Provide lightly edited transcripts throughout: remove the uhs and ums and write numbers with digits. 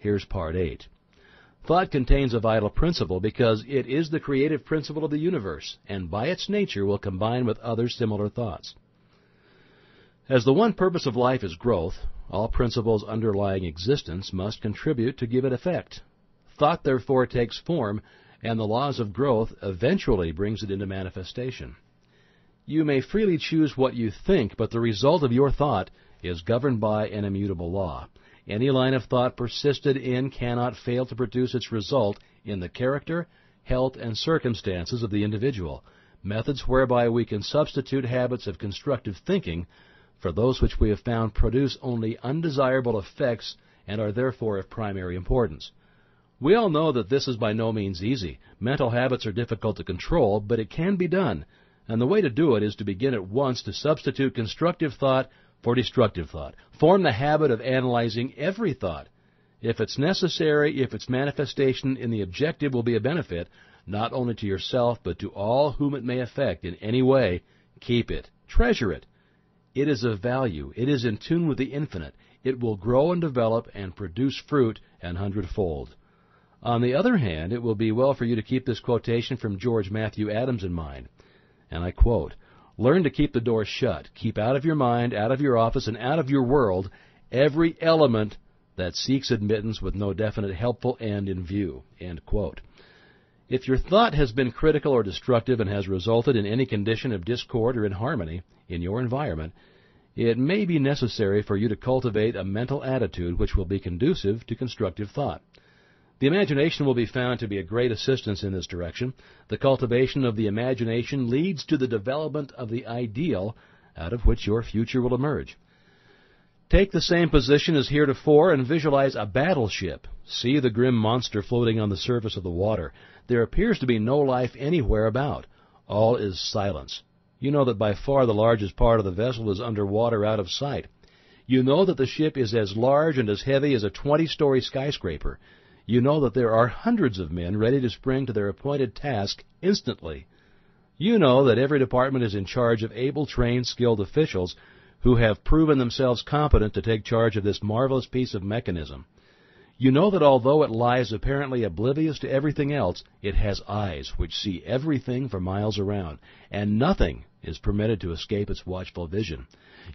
Here's Part 8. Thought contains a vital principle because it is the creative principle of the universe, and by its nature will combine with other similar thoughts. As the one purpose of life is growth, all principles underlying existence must contribute to give it effect. Thought, therefore, takes form, and the laws of growth eventually brings it into manifestation. You may freely choose what you think, but the result of your thought is governed by an immutable law. Any line of thought persisted in cannot fail to produce its result in the character, health, and circumstances of the individual. Methods whereby we can substitute habits of constructive thinking for those which we have found produce only undesirable effects and are therefore of primary importance. We all know that this is by no means easy. Mental habits are difficult to control, but it can be done, and the way to do it is to begin at once to substitute constructive thought for destructive thought. Form the habit of analyzing every thought. If it's necessary, if its manifestation in the objective will be a benefit, not only to yourself, but to all whom it may affect in any way, keep it. Treasure it. It is of value. It is in tune with the infinite. It will grow and develop and produce fruit an hundredfold. On the other hand, it will be well for you to keep this quotation from George Matthew Adams in mind. And I quote, "Learn to keep the door shut. Keep out of your mind, out of your office, and out of your world every element that seeks admittance with no definite helpful end in view." End quote. If your thought has been critical or destructive and has resulted in any condition of discord or inharmony in your environment, it may be necessary for you to cultivate a mental attitude which will be conducive to constructive thought. The imagination will be found to be a great assistance in this direction. The cultivation of the imagination leads to the development of the ideal out of which your future will emerge. Take the same position as heretofore and visualize a battleship. See the grim monster floating on the surface of the water. There appears to be no life anywhere about. All is silence. You know that by far the largest part of the vessel is underwater out of sight. You know that the ship is as large and as heavy as a 20-story skyscraper. You know that there are hundreds of men ready to spring to their appointed task instantly. You know that every department is in charge of able, trained, skilled officials who have proven themselves competent to take charge of this marvelous piece of mechanism. You know that although it lies apparently oblivious to everything else, it has eyes which see everything for miles around, and nothing is permitted to escape its watchful vision.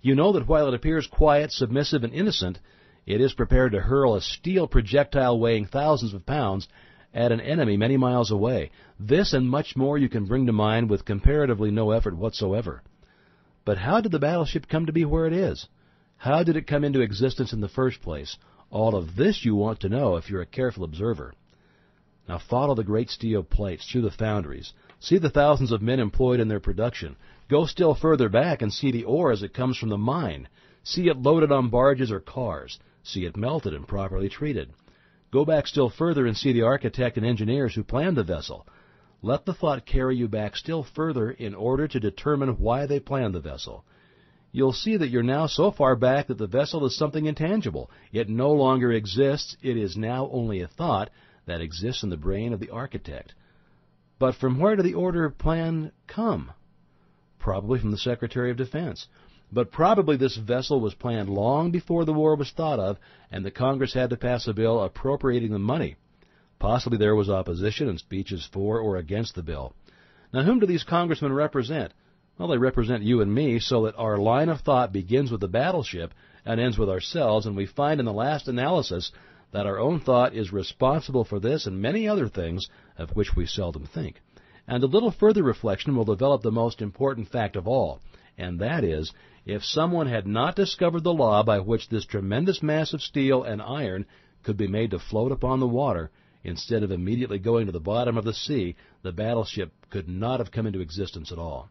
You know that while it appears quiet, submissive, and innocent, it is prepared to hurl a steel projectile weighing thousands of pounds at an enemy many miles away. This and much more you can bring to mind with comparatively no effort whatsoever. But how did the battleship come to be where it is? How did it come into existence in the first place? All of this you want to know if you're a careful observer. Now follow the great steel plates through the foundries. See the thousands of men employed in their production. Go still further back and see the ore as it comes from the mine. See it loaded on barges or cars. See it melted and properly treated. Go back still further and see the architect and engineers who planned the vessel. Let the thought carry you back still further in order to determine why they planned the vessel. You'll see that you're now so far back that the vessel is something intangible. It no longer exists. It is now only a thought that exists in the brain of the architect. But from where did the order plan come? Probably from the Secretary of Defense. But probably this vessel was planned long before the war was thought of, and the Congress had to pass a bill appropriating the money. Possibly there was opposition and speeches for or against the bill. Now, whom do these congressmen represent? Well, they represent you and me, so that our line of thought begins with the battleship and ends with ourselves, and we find in the last analysis that our own thought is responsible for this and many other things of which we seldom think. And a little further reflection will develop the most important fact of all, and that is, if someone had not discovered the law by which this tremendous mass of steel and iron could be made to float upon the water, instead of immediately going to the bottom of the sea, the battleship could not have come into existence at all.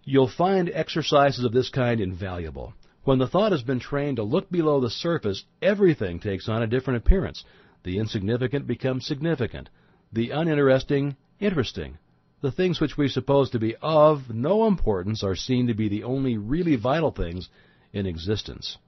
You'll find exercises of this kind invaluable. When the thought has been trained to look below the surface, everything takes on a different appearance. The insignificant becomes significant. The uninteresting, interesting. The things which we suppose to be of no importance are seen to be the only really vital things in existence.